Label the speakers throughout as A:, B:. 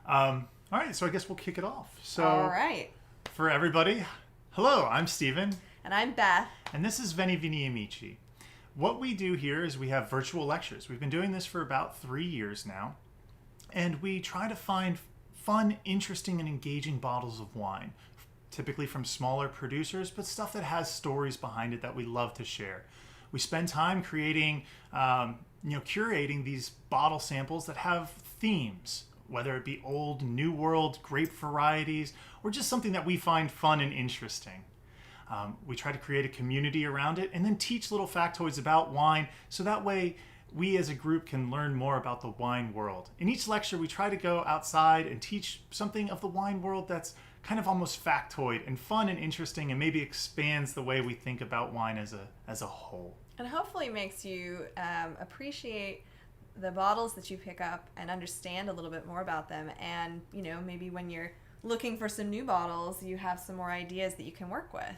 A: All right, so I guess we'll kick it off. So,
B: All right.
A: for everybody, hello, I'm Steven.
B: And I'm Beth.
A: And this is Veni Vini Amici. What we do here is we have virtual lectures. We've been doing this for about 3 years now. And we try to find fun, interesting, and engaging bottles of wine. Typically from smaller producers, but stuff that has stories behind it that we love to share. We spend time creating, curating these bottle samples that have themes, whether it be old, new world, grape varieties, or just something that we find fun and interesting. We try to create a community around it and then teach little factoids about wine so that way we as a group can learn more about the wine world. In each lecture, we try to go outside and teach something of the wine world that's kind of almost factoid and fun and interesting and maybe expands the way we think about wine as a whole.
B: And hopefully makes you appreciate the bottles that you pick up and understand a little bit more about them. And, maybe when you're looking for some new bottles, you have some more ideas that you can work with.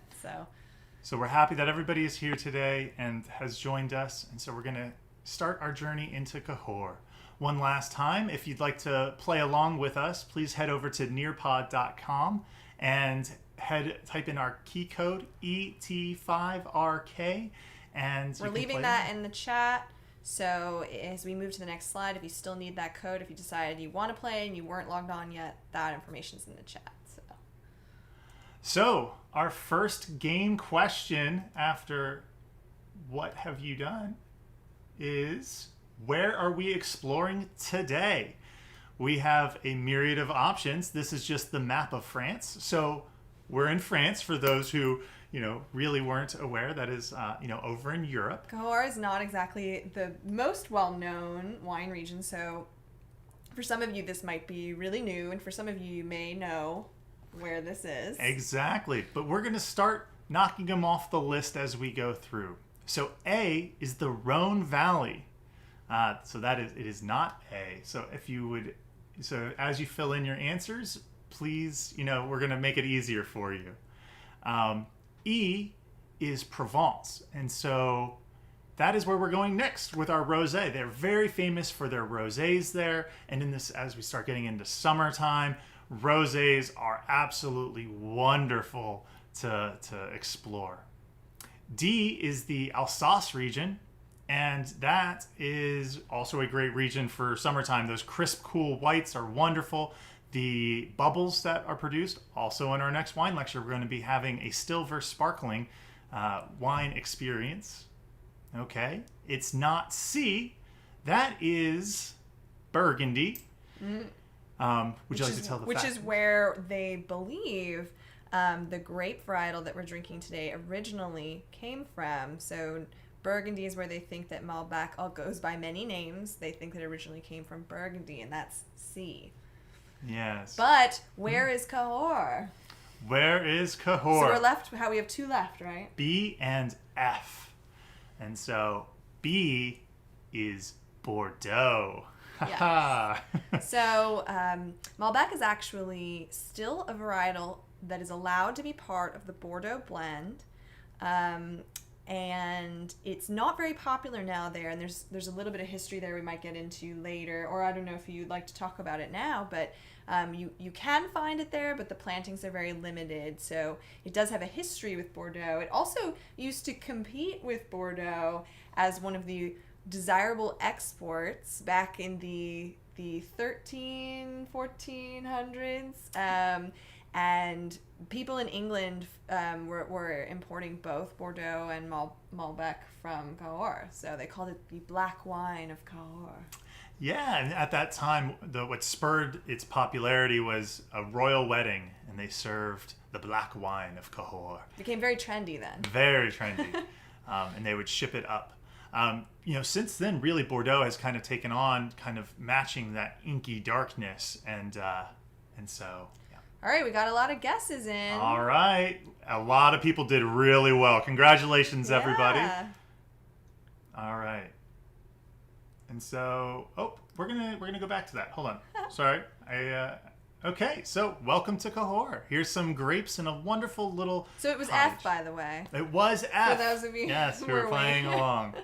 A: So we're happy that everybody is here today and has joined us. And so we're going to start our journey into Cahors. One last time, if you'd like to play along with us, please head over to nearpod.com and type in our key code ET5RK. And
B: we're leaving that in the chat. So as we move to the next slide, if you still need that code, if you decided you want to play and you weren't logged on yet, that information's in the chat.
A: So our first game question after what have you done is, where are we exploring today? We have a myriad of options. This is just the map of France. So we're in France for those who really weren't aware. That is, over in Europe.
B: Cahors is not exactly the most well-known wine region, so for some of you this might be really new, and for some of you may know where this is.
A: Exactly, but we're going to start knocking them off the list as we go through. So A is the Rhone Valley. So it is not A. So as you fill in your answers, please, we're going to make it easier for you. E is Provence, and so that is where we're going next with our rosé. They're very famous for their rosés there, and as we start getting into summertime, rosés are absolutely wonderful to explore. D is the Alsace region, and that is also a great region for summertime. Those crisp, cool whites are wonderful. The bubbles that are produced, also in our next wine lecture, we're going to be having a still versus sparkling wine experience. Okay, it's not C. That is Burgundy. Would you like to tell the fact?
B: Which is where they believe the grape varietal that we're drinking today originally came from. So Burgundy is where they think that Malbec all goes by many names. They think that it originally came from Burgundy, and that's C.
A: Yes.
B: But where is Cahors?
A: Where is Cahors?
B: So we're left, we have two left, right?
A: B and F. And so B is Bordeaux.
B: Yes. So Malbec is actually still a varietal that is allowed to be part of the Bordeaux blend. And it's not very popular now there, and there's a little bit of history there we might get into later, or I don't know if you'd like to talk about it now, but you can find it there, but the plantings are very limited, so it does have a history with Bordeaux. It also used to compete with Bordeaux as one of the desirable exports back in the 1400s. And people in England were importing both Bordeaux and Molbec from Cahors. So they called it the black wine of Cahors.
A: Yeah, and at that time, what spurred its popularity was a royal wedding, and they served the black wine of Cahors.
B: It became very trendy then.
A: Very trendy. And they would ship it up. Since then, really, Bordeaux has kind of taken on kind of matching that inky darkness. And so...
B: All right, we got a lot of guesses in.
A: All right. A lot of people did really well. Congratulations, everybody. All right. And so, we're gonna go back to that. Hold on. Sorry. Okay, so welcome to Cahors. Here's some grapes and a wonderful little
B: So it was
A: cottage.
B: F, by the way.
A: It was F.
B: For those of you
A: yes,
B: who
A: who are
B: were
A: playing along.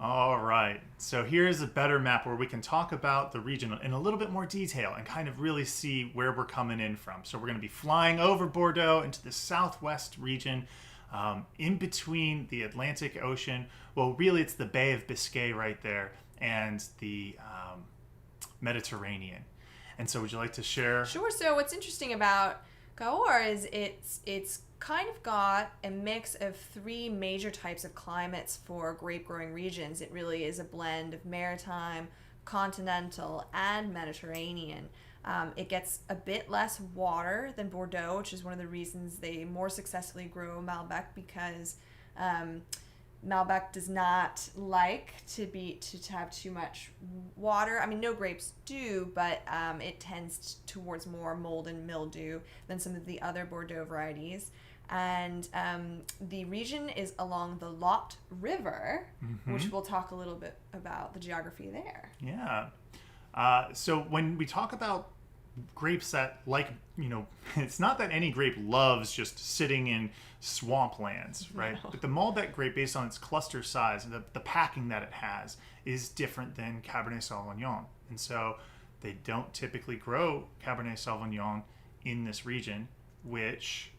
A: All right. So here's a better map where we can talk about the region in a little bit more detail and kind of really see where we're coming in from. So we're going to be flying over Bordeaux into the southwest region, in between the Atlantic Ocean. Well, really, it's the Bay of Biscay right there and the Mediterranean. And so would you like to share?
B: Sure. So what's interesting about Cahors is it's kind of got a mix of three major types of climates for grape growing regions. It really is a blend of maritime, continental, and Mediterranean. It gets a bit less water than Bordeaux, which is one of the reasons they more successfully grow Malbec, because Malbec does not like to have too much water. I mean, no grapes do, but it tends towards more mold and mildew than some of the other Bordeaux varieties. And the region is along the Lot River, which we'll talk a little bit about the geography there.
A: Yeah. So when we talk about grapes that, like, it's not that any grape loves just sitting in swamplands, right? No. But the Molbec grape, based on its cluster size and the packing that it has, is different than Cabernet Sauvignon. And so they don't typically grow Cabernet Sauvignon in this region, which...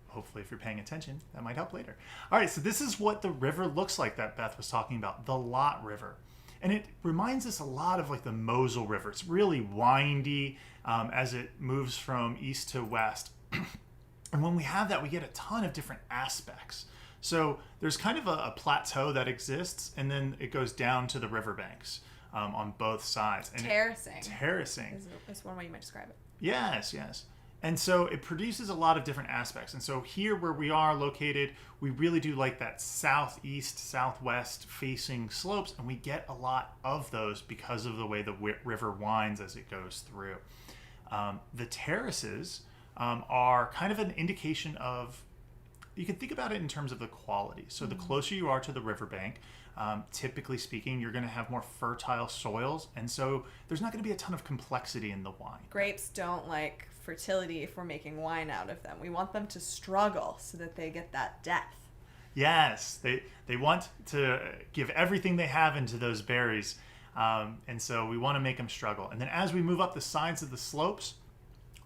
A: hopefully, if you're paying attention, that might help later. All right, so this is what the river looks like that Beth was talking about, the Lot River. And it reminds us a lot of like the Mosel River. It's really windy as it moves from east to west. And when we have that, we get a ton of different aspects. So there's kind of a plateau that exists, and then it goes down to the riverbanks on both sides. And
B: terracing.
A: Terracing.
B: Is one way you might describe it.
A: Yes, yes. And so it produces a lot of different aspects. And so here where we are located, we really do like that southeast, southwest facing slopes, and we get a lot of those because of the way the river winds as it goes through. The terraces are kind of an indication of, you can think about it in terms of the quality. So the closer you are to the riverbank, typically speaking, you're going to have more fertile soils, and so there's not going to be a ton of complexity in the wine.
B: Grapes don't like fertility if we're making wine out of them. We want them to struggle so that they get that depth.
A: Yes, they want to give everything they have into those berries, and so we want to make them struggle. And then as we move up the sides of the slopes,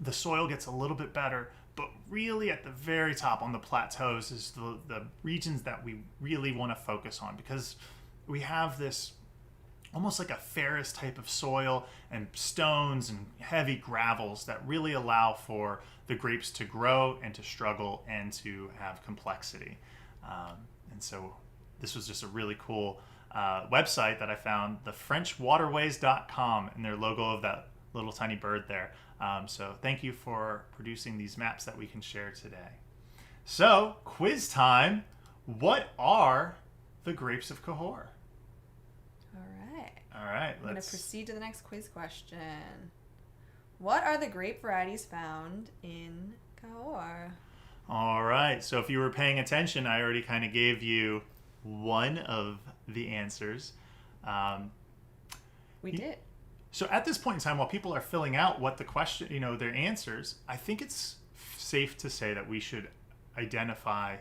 A: the soil gets a little bit better, but really at the very top on the plateaus is the regions that we really want to focus on, because we have this almost like a ferrous type of soil and stones and heavy gravels that really allow for the grapes to grow and to struggle and to have complexity. And so this was just a really cool website that I found, thefrenchwaterways.com, and their logo of that little tiny bird there. So thank you for producing these maps that we can share today. So, quiz time. What are the grapes of Cahors? All right,
B: I'm going to proceed to the next quiz question. What are the grape varieties found in Cahors?
A: All right, so if you were paying attention, I already kind of gave you one of the answers.
B: We did.
A: So at this point in time, while people are filling out what the question, their answers, I think it's safe to say that we should identify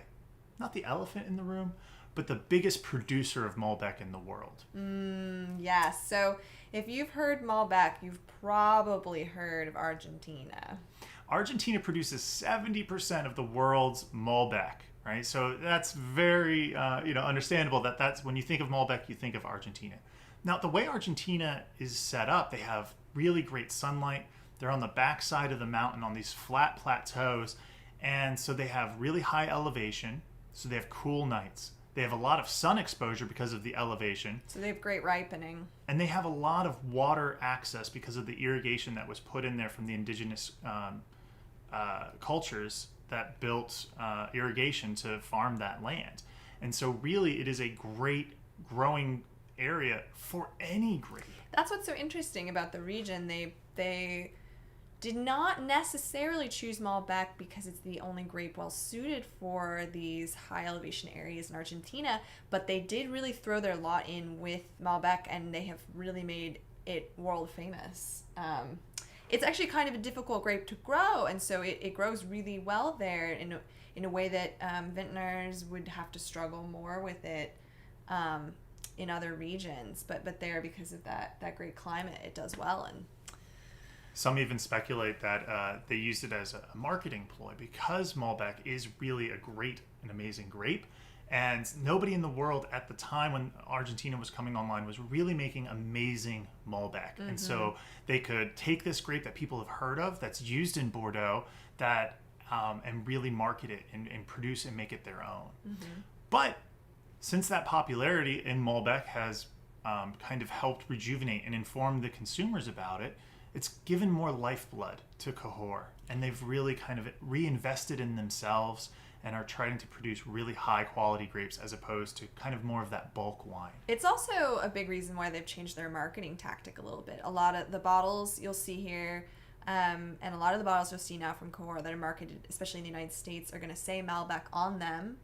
A: not the elephant in the room, but the biggest producer of Malbec in the world.
B: Yes. So if you've heard Malbec, you've probably heard of Argentina.
A: Argentina produces 70% of the world's Malbec, right? So that's very, understandable that's when you think of Malbec, you think of Argentina. Now, the way Argentina is set up, they have really great sunlight. They're on the backside of the mountain on these flat plateaus. And so they have really high elevation. So they have cool nights. They have a lot of sun exposure because of the elevation.
B: So they have great ripening.
A: And they have a lot of water access because of the irrigation that was put in there from the indigenous cultures that built irrigation to farm that land. And so really it is a great growing area for any grape.
B: That's what's so interesting about the region. They did not necessarily choose Malbec because it's the only grape well suited for these high elevation areas in Argentina, but they did really throw their lot in with Malbec, and they have really made it world famous. It's actually kind of a difficult grape to grow, and so it grows really well there in a way that vintners would have to struggle more with it. in other regions, but there, because of that great climate, it does well. And
A: some even speculate that they used it as a marketing ploy because Malbec is really a great and amazing grape. And nobody in the world at the time when Argentina was coming online was really making amazing Malbec. And so they could take this grape that people have heard of, that's used in Bordeaux, that and really market it and produce and make it their own. But since that popularity in Malbec has kind of helped rejuvenate and inform the consumers about it, it's given more lifeblood to Cahors, and they've really kind of reinvested in themselves and are trying to produce really high quality grapes as opposed to kind of more of that bulk wine.
B: It's also a big reason why they've changed their marketing tactic a little bit. A lot of the bottles you'll see here, and a lot of the bottles you'll see now from Cahors that are marketed, especially in the United States, are going to say Malbec on them,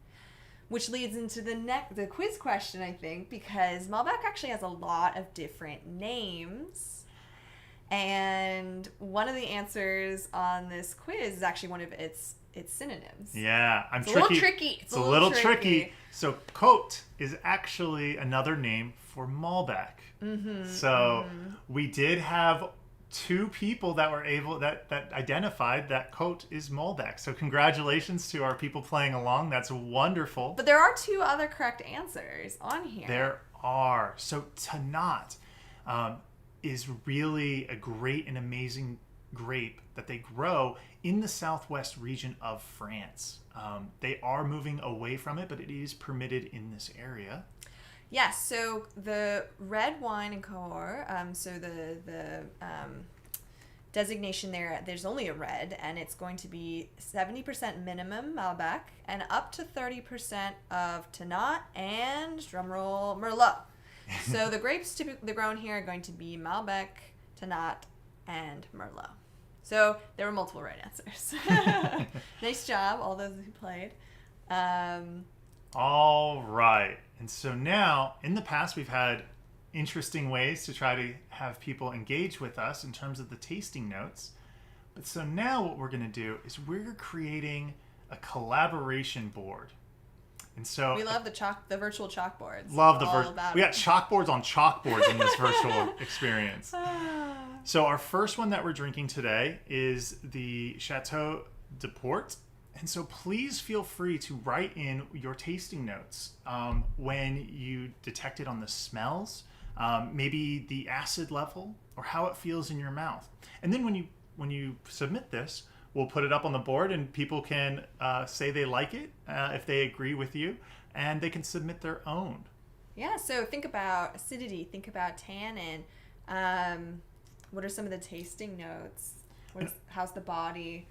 B: which leads into the quiz question, I think, because Malbec actually has a lot of different names. And one of the answers on this quiz is actually one of its synonyms.
A: Yeah,
B: It's a little tricky.
A: It's a little tricky. So Côte is actually another name for Malbec. So we did have two people that were able that identified that Côte is Malbec. So congratulations to our people playing along. That's wonderful.
B: But there are two other correct answers on here.
A: There are. So Tannat is really a great and amazing grape that they grow in the southwest region of France. They are moving away from it, but it is permitted in this area.
B: Yes, so the red wine in Cahors, so the designation there's only a red, and it's going to be 70% minimum Malbec and up to 30% of Tannat and, drumroll, Merlot. So the grapes typically grown here are going to be Malbec, Tannat, and Merlot. So there were multiple right answers. Nice job, all those who played.
A: All right. And so now, in the past, we've had interesting ways to try to have people engage with us in terms of the tasting notes. But so now what we're going to do is we're creating a collaboration board. And so
B: we love the virtual chalkboards.
A: Love the we got chalkboards on chalkboards in this virtual experience. So our first one that we're drinking today is the Chateau de Port. And so please feel free to write in your tasting notes when you detect it on the smells, maybe the acid level, or how it feels in your mouth. And then when you submit this, we'll put it up on the board, and people can say they like it if they agree with you, and they can submit their own.
B: Yeah, so think about acidity, think about tannin. What are some of the tasting notes? How's the body?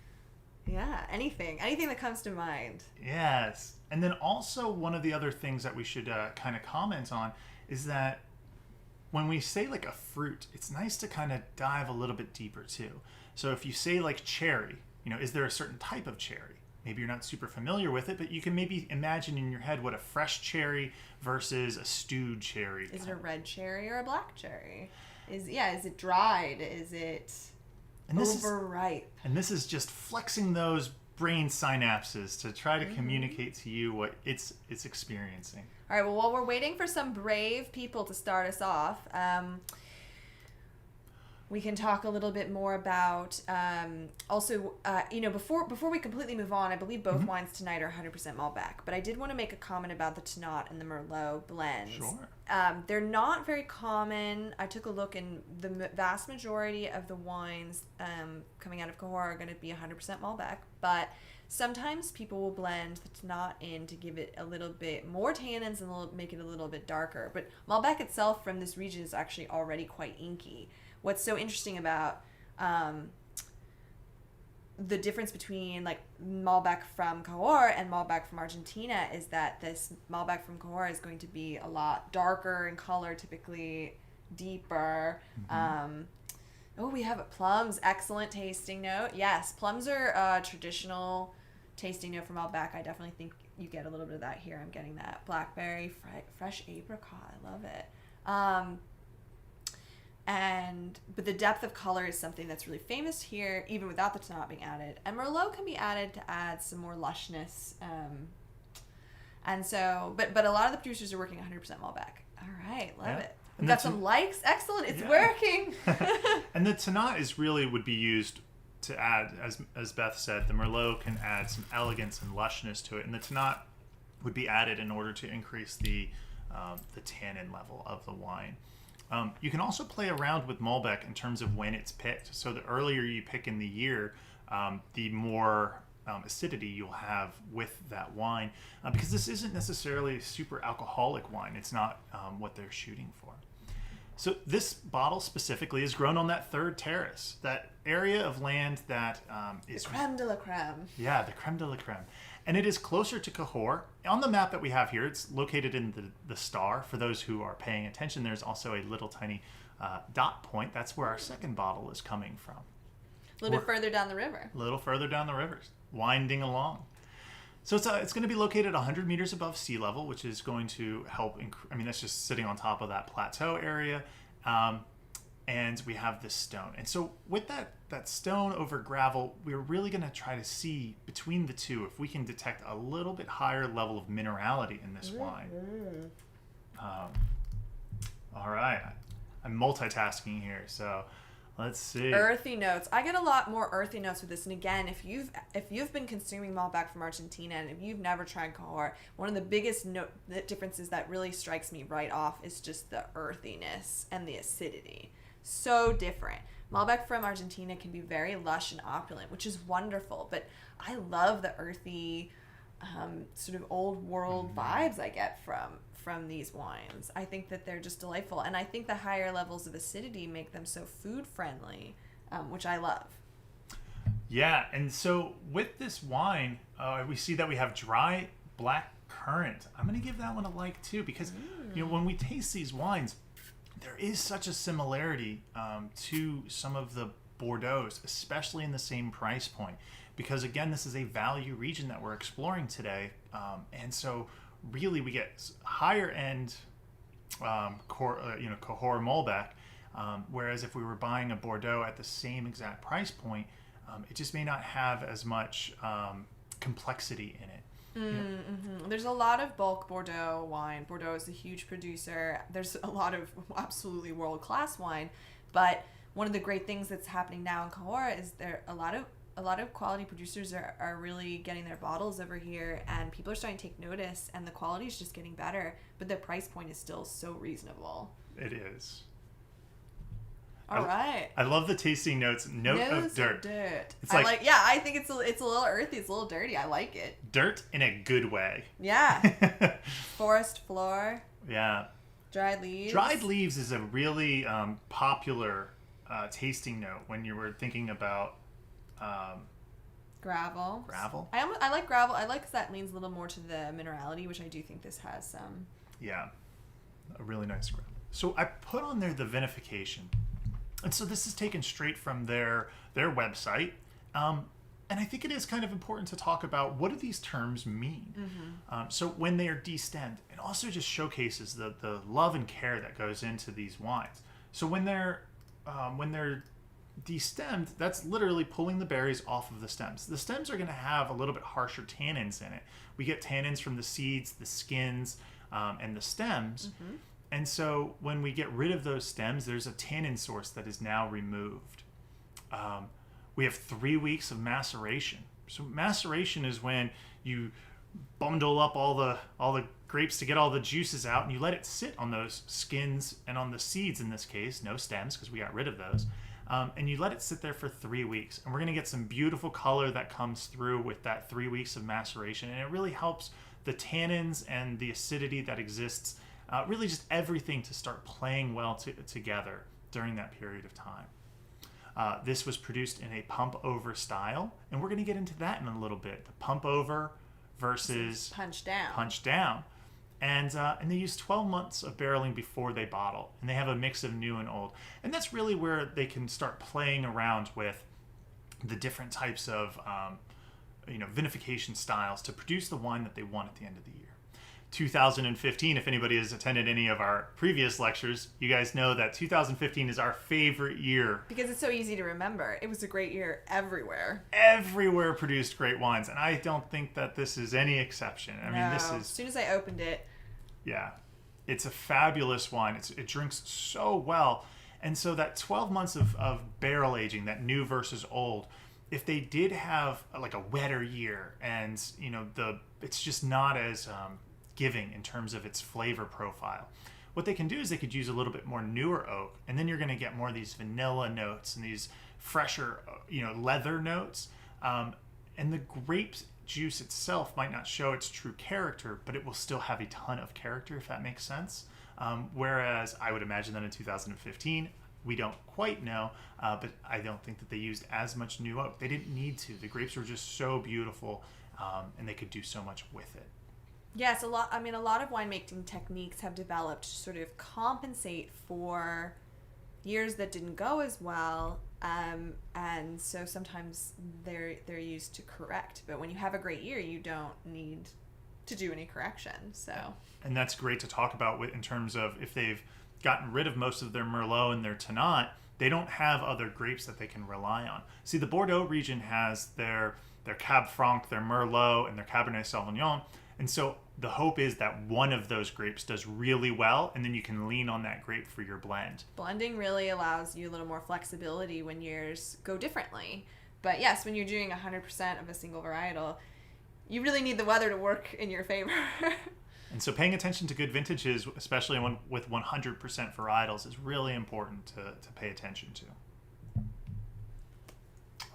B: Yeah, anything that comes to mind.
A: Yes. And then also one of the other things that we should kind of comment on is that when we say like a fruit, it's nice to kind of dive a little bit deeper too. So if you say like cherry, is there a certain type of cherry? Maybe you're not super familiar with it, but you can maybe imagine in your head what a fresh cherry versus a stewed cherry.
B: Is it a red cherry or a black cherry? Is it dried? Is it overripe?
A: And this is just flexing those brain synapses to try to communicate to you what it's experiencing.
B: All right, well, while we're waiting for some brave people to start us off, we can talk a little bit more about before we completely move on, I believe both wines tonight are 100% Malbec, but I did want to make a comment about the Tannat and the Merlot blends.
A: Sure.
B: They're not very common. I took a look, and the vast majority of the wines coming out of Cahors are going to be 100% Malbec, but sometimes people will blend the Tannat in to give it a little bit more tannins and make it a little bit darker. But Malbec itself from this region is actually already quite inky. What's so interesting about the difference between like Malbec from Cahors and Malbec from Argentina is that this Malbec from Cahors is going to be a lot darker in color, typically deeper. We have plums. Excellent tasting note. Yes, plums are a traditional tasting note from Malbec. I definitely think you get a little bit of that here. I'm getting that blackberry, fresh apricot. I love it. But the depth of color is something that's really famous here, even without the Tannat being added. And Merlot can be added to add some more lushness. But a lot of the producers are working 100% Malbec. All right, love
A: Yeah.
B: it.
A: And
B: We've got
A: that's
B: some likes. Excellent. It's
A: Yeah.
B: working.
A: And the Tannat is really would be used to add, as Beth said, the Merlot can add some elegance and lushness to it, and the Tannat would be added in order to increase the tannin level of the wine. You can also play around with Molbec in terms of when it's picked. So the earlier you pick in the year, the more acidity you'll have with that wine, because this isn't necessarily a super alcoholic wine. It's not what they're shooting for. So this bottle specifically is grown on that third terrace, that area of land that is...
B: The creme de la creme.
A: Yeah, the creme de la creme. And it is closer to Cahors. On the map that we have here, it's located in the star. For those who are paying attention, there's also a little tiny dot point. That's where our second bottle is coming from.
B: A little bit further down the river.
A: A little further down the river, winding along. So it's going to be located 100 meters above sea level, which is going to help. That's just sitting on top of that plateau area. And we have this stone. And so with that stone over gravel, we're really going to try to see between the two if we can detect a little bit higher level of minerality in this wine. All right. I'm multitasking here, so let's see.
B: Earthy notes. I get a lot more earthy notes with this. And again, if you've been consuming Malbec from Argentina and if you've never tried Cahors, one of the biggest differences that really strikes me right off is just the earthiness and the acidity. So different. Malbec from Argentina can be very lush and opulent, which is wonderful. But I love the earthy, sort of old world vibes I get from these wines. I think that they're just delightful, and I think the higher levels of acidity make them so food friendly, which I love.
A: Yeah, and so with this wine, we see that we have dry black currant. I'm going to give that one a like too, because when we taste these wines, there is such a similarity to some of the Bordeaux's, especially in the same price point, because again, this is a value region that we're exploring today, and so really we get higher end Cahors Molbec, whereas if we were buying a Bordeaux at the same exact price point, it just may not have as much complexity in it.
B: Mm-hmm. There's a lot of bulk Bordeaux wine. Bordeaux is a huge producer. There's a lot of absolutely world-class wine, but one of the great things that's happening now in Cahors is there a lot of quality producers are really getting their bottles over here, and people are starting to take notice, and the quality is just getting better, but the price point is still so reasonable.
A: It is.
B: All right.
A: I love the tasting notes. Note of dirt. It's
B: I think it's a little earthy. It's a little dirty. I like it.
A: Dirt in a good way.
B: Yeah. Forest floor.
A: Yeah.
B: Dried leaves.
A: Dried leaves is a really popular tasting note when you were thinking about
B: gravel.
A: Gravel.
B: I like gravel. I like because that leans a little more to the minerality, which I do think this has some.
A: Yeah. A really nice gravel. So I put on there the vinification. And so this is taken straight from their website. And I think it is kind of important to talk about what do these terms mean. Mm-hmm. So when they are destemmed, it also just showcases the love and care that goes into these wines. So when they're destemmed, that's literally pulling the berries off of the stems. The stems are going to have a little bit harsher tannins in it. We get tannins from the seeds, the skins, and the stems. Mm-hmm. And so when we get rid of those stems, there's a tannin source that is now removed. We have 3 weeks of maceration. So maceration is when you bundle up all the grapes to get all the juices out, and you let it sit on those skins and on the seeds in this case, no stems because we got rid of those. And you let it sit there for 3 weeks. And we're going to get some beautiful color that comes through with that 3 weeks of maceration. And it really helps the tannins and the acidity that exists, really just everything to start playing well together during that period of time. This was produced in a pump over style, and we're going to get into that in a little bit. The pump over versus
B: punch down.
A: And they use 12 months of barreling before they bottle, and they have a mix of new and old. And that's really where they can start playing around with the different types of vinification styles to produce the wine that they want at the end of the year. 2015, if anybody has attended any of our previous lectures, you guys know that 2015 is our favorite year.
B: Because it's so easy to remember. It was a great year everywhere.
A: Everywhere produced great wines, and I don't think that this is any exception. This is...
B: As soon as I opened it...
A: Yeah. It's a fabulous wine. It drinks so well. And so that 12 months of barrel aging, that new versus old, if they did have like a wetter year and, it's just not as giving in terms of its flavor profile, what they can do is they could use a little bit more newer oak, and then you're going to get more of these vanilla notes and these fresher, leather notes. And the grape juice itself might not show its true character, but it will still have a ton of character, if that makes sense. Whereas I would imagine that in 2015, we don't quite know, but I don't think that they used as much new oak. They didn't need to. The grapes were just so beautiful, and they could do so much with it.
B: Yes, a lot of winemaking techniques have developed to sort of compensate for years that didn't go as well, and so sometimes they're used to correct. But when you have a great year, you don't need to do any correction. So,
A: and that's great to talk about in terms of if they've gotten rid of most of their Merlot and their Tannat, they don't have other grapes that they can rely on. See, the Bordeaux region has their Cab Franc, their Merlot, and their Cabernet Sauvignon. And so the hope is that one of those grapes does really well, and then you can lean on that grape for your blend.
B: Blending really allows you a little more flexibility when years go differently. But yes, when you're doing 100% of a single varietal, you really need the weather to work in your favor.
A: And so paying attention to good vintages, especially with 100% varietals, is really important to pay attention to.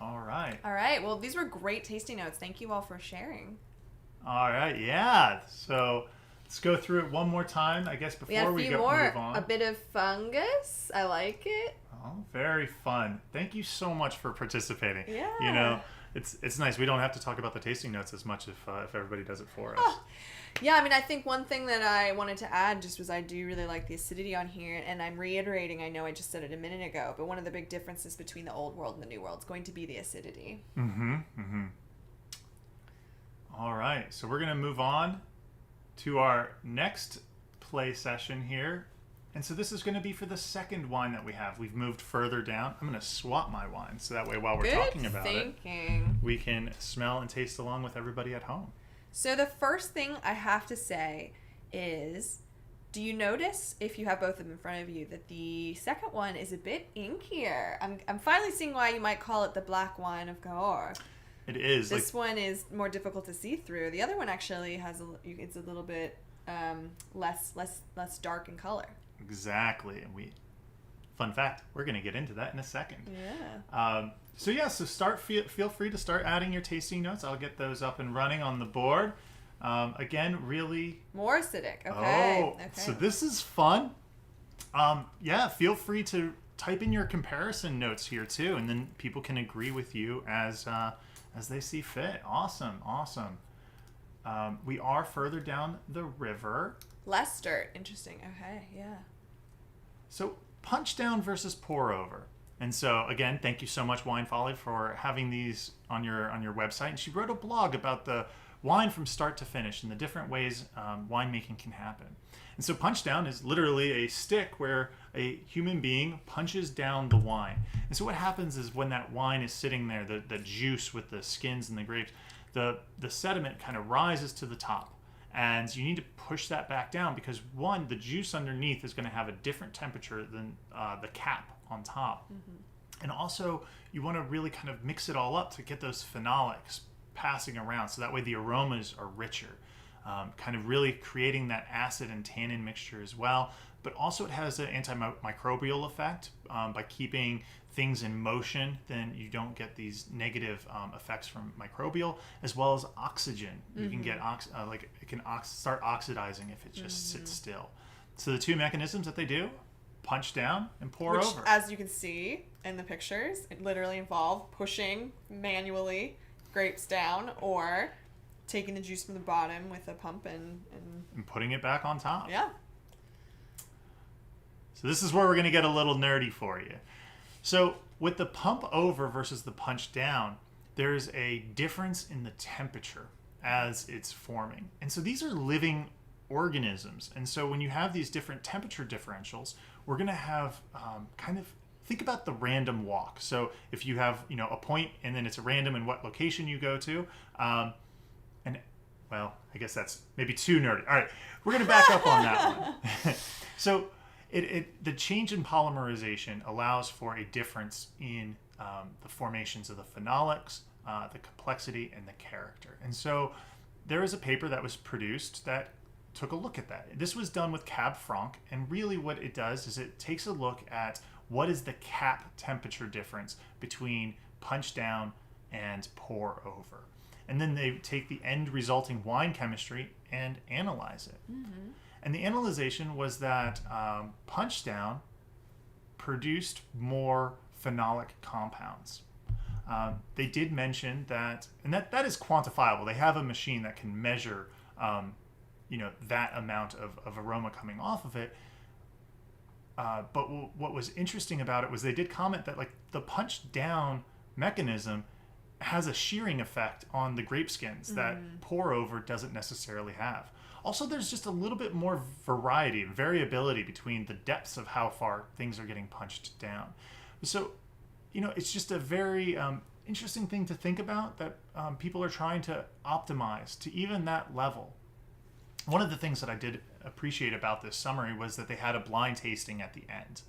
A: All right.
B: All right. Well, these were great tasting notes. Thank you all for sharing.
A: All right. Yeah. So let's go through it one more time, I guess, before we move on.
B: A bit of fungus. I like it.
A: Oh, very fun. Thank you so much for participating.
B: Yeah.
A: It's nice. We don't have to talk about the tasting notes as much if everybody does it for us.
B: Oh. Yeah, I mean, I think one thing that I wanted to add just was I do really like the acidity on here, and I'm reiterating, I know I just said it a minute ago, but one of the big differences between the old world and the new world is going to be the acidity.
A: All right, so we're going to move on to our next play session here. And so this is going to be for the second wine that we have. We've moved further down. I'm going to swap my wine, so that way while we're talking about it, we can smell and taste along with everybody at home.
B: So the first thing I have to say is, do you notice, if you have both of them in front of you, that the second one is a bit inkier? I'm finally seeing why you might call it the black wine of Cahors.
A: It is.
B: This one is more difficult to see through. The other one actually it's a little bit less dark in color.
A: Exactly. And fun fact, we're going to get into that in a second.
B: Yeah.
A: So feel free to start adding your tasting notes. I'll get those up and running on the board. Again, really...
B: More acidic. Okay.
A: Oh, okay. So this is fun. Feel free to type in your comparison notes here too, and then people can agree with you as they see fit. Awesome. We are further down the river.
B: Less dirt. Interesting. Okay, yeah.
A: So punch down versus pour over. And so, again, thank you so much, Wine Folly, for having these on your website. And she wrote a blog about the wine from start to finish and the different ways winemaking can happen. And so punch down is literally a stick where a human being punches down the wine. And so what happens is when that wine is sitting there, the juice with the skins and the grapes, the sediment kind of rises to the top. And you need to push that back down because, one, the juice underneath is going to have a different temperature than the cap on top. Mm-hmm. And also, you want to really kind of mix it all up to get those phenolics passing around, so that way the aromas are richer, kind of really creating that acid and tannin mixture as well. But also it has an antimicrobial effect by keeping things in motion. Then you don't get these negative effects from microbial, as well as oxygen. Mm-hmm. You can get it can start oxidizing if it just sits still. So the two mechanisms that they do: punch down and pour over.
B: As you can see in the pictures, it literally involve pushing manually grapes down or taking the juice from the bottom with a pump and
A: putting it back on top.
B: Yeah.
A: So this is where we're going to get a little nerdy for you. So with the pump over versus the punch down, there's a difference in the temperature as it's forming. And so these are living organisms. And so when you have these different temperature differentials, we're going to have think about the random walk. So if you have, a point and then it's a random in what location you go to, and well, I guess that's maybe too nerdy. All right, we're going to back up on that one. So the change in polymerization allows for a difference in the formations of the phenolics, the complexity, and the character. And so there is a paper that was produced that took a look at that. This was done with Cab Franc, and really what it does is it takes a look at what is the cap temperature difference between punch down and pour over. And then they take the end resulting wine chemistry and analyze it. Mm-hmm. And the analyzation was that punch down produced more phenolic compounds. They did mention that, and that is quantifiable. They have a machine that can measure, that amount of aroma coming off of it. But what was interesting about it was they did comment that like the punch down mechanism has a shearing effect on the grape skins that pour over doesn't necessarily have. Also, there's just a little bit more variety and variability between the depths of how far things are getting punched down. So, it's just a very interesting thing to think about that people are trying to optimize to even that level. One of the things that I did appreciate about this summary was that they had a blind tasting at the end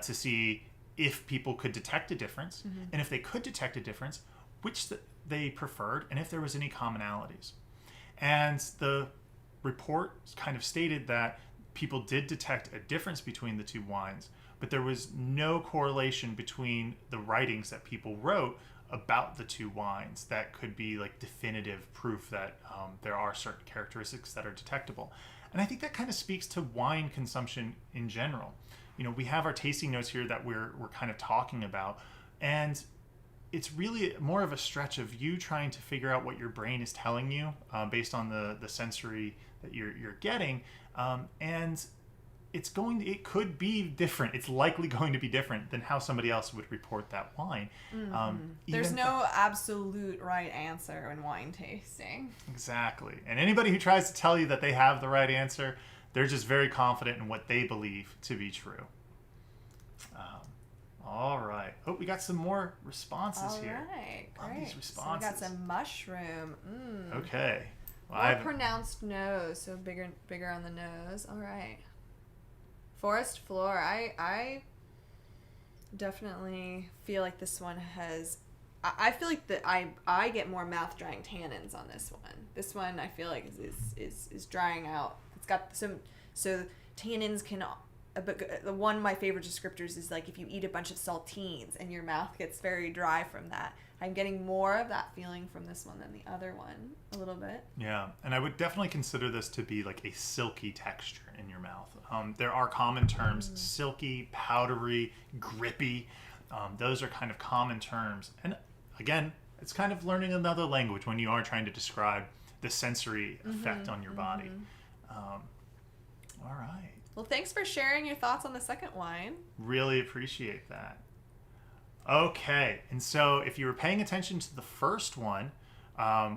A: to see if people could detect a difference, and if they could detect a difference, which they preferred, and if there was any commonalities. And the report kind of stated that people did detect a difference between the two wines, but there was no correlation between the writings that people wrote about the two wines that could be like definitive proof that there are certain characteristics that are detectable. And I think that kind of speaks to wine consumption in general. We have our tasting notes here that we're kind of talking about, and it's really more of a stretch of you trying to figure out what your brain is telling you based on the sensory that you're getting, and it could be different. It's likely going to be different than how somebody else would report that wine.
B: There's no absolute right answer in wine tasting.
A: Exactly. And anybody who tries to tell you that they have the right answer, they're just very confident in what they believe to be true. All right. Oh, we got some more responses here.
B: All right,
A: Love
B: great.
A: these responses.
B: So we got some mushroom.
A: Okay. Well,
B: More pronounced nose, so bigger on the nose. All right. Forest floor. I definitely feel like this one has. I feel like that I get more mouth drying tannins on this one. This one I feel like is drying out. It's got some so tannins can. But one of my favorite descriptors is like if you eat a bunch of saltines and your mouth gets very dry from that. I'm getting more of that feeling from this one than the other one, a little bit.
A: Yeah, and I would definitely consider this to be like a silky texture in your mouth. There are common terms, silky, powdery, grippy. Those are kind of common terms. And again, it's kind of learning another language when you are trying to describe the sensory effect on your body. All right.
B: Well, thanks for sharing your thoughts on the second wine.
A: Really appreciate that. Okay, and so if you were paying attention to the first one,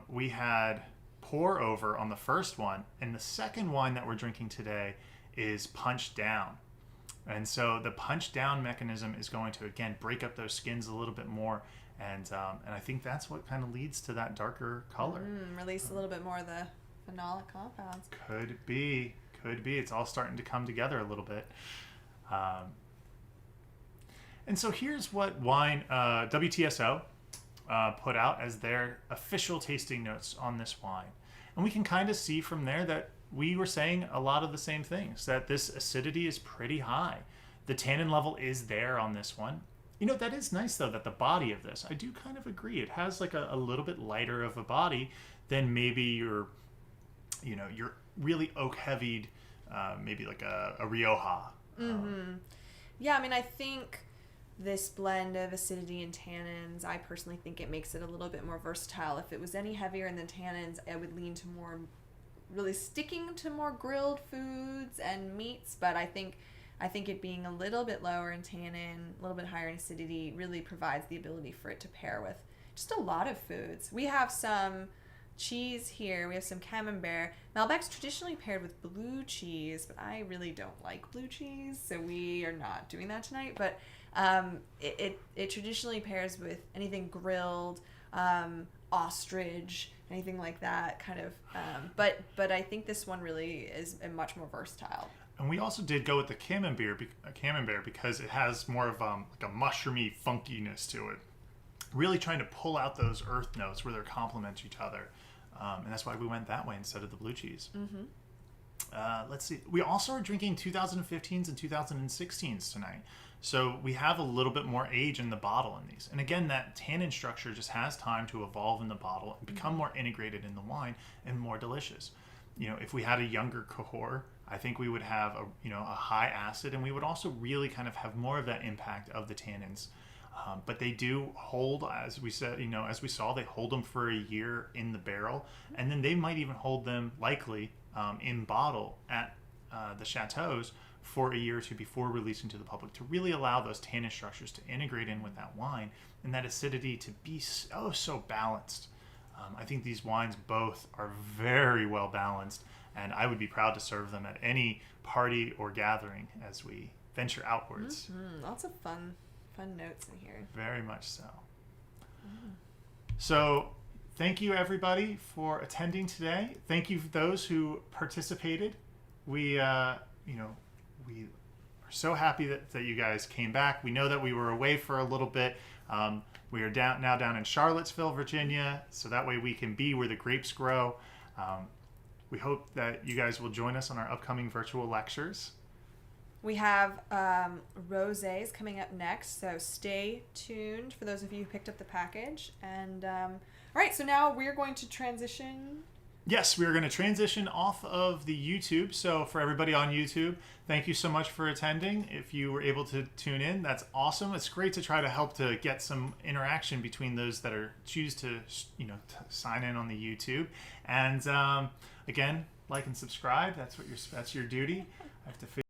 A: we had pour over on the first one, and the second wine that we're drinking today is punch down. And so the punch down mechanism is going to, again, break up those skins a little bit more, and I think that's what kind of leads to that darker color.
B: Release a little bit more of the phenolic compounds.
A: Could be. It's all starting to come together a little bit. And so here's what wine WTSO put out as their official tasting notes on this wine. And we can kind of see from there that we were saying a lot of the same things, that this acidity is pretty high. The tannin level is there on this one. That is nice, though, that the body of this, I do kind of agree. It has like a little bit lighter of a body than maybe your really oak-heavied, maybe like a Rioja.
B: Yeah, I mean, I think this blend of acidity and tannins, I personally think it makes it a little bit more versatile. If it was any heavier in the tannins, I would lean to more really sticking to more grilled foods and meats, but I think it being a little bit lower in tannin, a little bit higher in acidity, really provides the ability for it to pair with just a lot of foods. We have some cheese here. We have some camembert. Malbec's traditionally paired with blue cheese, but I really don't like blue cheese, so we are not doing that tonight. But it traditionally pairs with anything grilled ostrich, anything like that kind of. But I think this one really is much more versatile.
A: And we also did go with the camembert because it has more of like a mushroomy funkiness to it. Really trying to pull out those earth notes where they complement each other. And that's why we went that way instead of the blue cheese. Let's see. We also are drinking 2015s and 2016s tonight. So we have a little bit more age in the bottle in these. And again, that tannin structure just has time to evolve in the bottle and become more integrated in the wine and more delicious. If we had a younger Cahors, I think we would have a high acid, and we would also really kind of have more of that impact of the tannins. But they do hold, as we said, as we saw, they hold them for a year in the barrel, and then they might even hold them likely in bottle at the chateaus for a year or two before releasing to the public, to really allow those tannin structures to integrate in with that wine and that acidity to be so balanced. I think these wines both are very well balanced, and I would be proud to serve them at any party or gathering as we venture outwards.
B: Lots of fun notes in here.
A: Very much so. So thank you everybody for attending today. Thank you for those who participated. We are so happy that you guys came back. We know that we were away for a little bit. We are now down in Charlottesville, Virginia, so that way we can be where the grapes grow. We hope that you guys will join us on our upcoming virtual lectures.
B: We have rosés coming up next, so stay tuned for those of you who picked up the package. And all right, so now we're going to transition.
A: Yes, we are going to transition off of the YouTube. So for everybody on YouTube, thank you so much for attending. If you were able to tune in, that's awesome. It's great to try to help to get some interaction between those that choose to sign in on the YouTube. And again, like and subscribe. That's your duty. I have to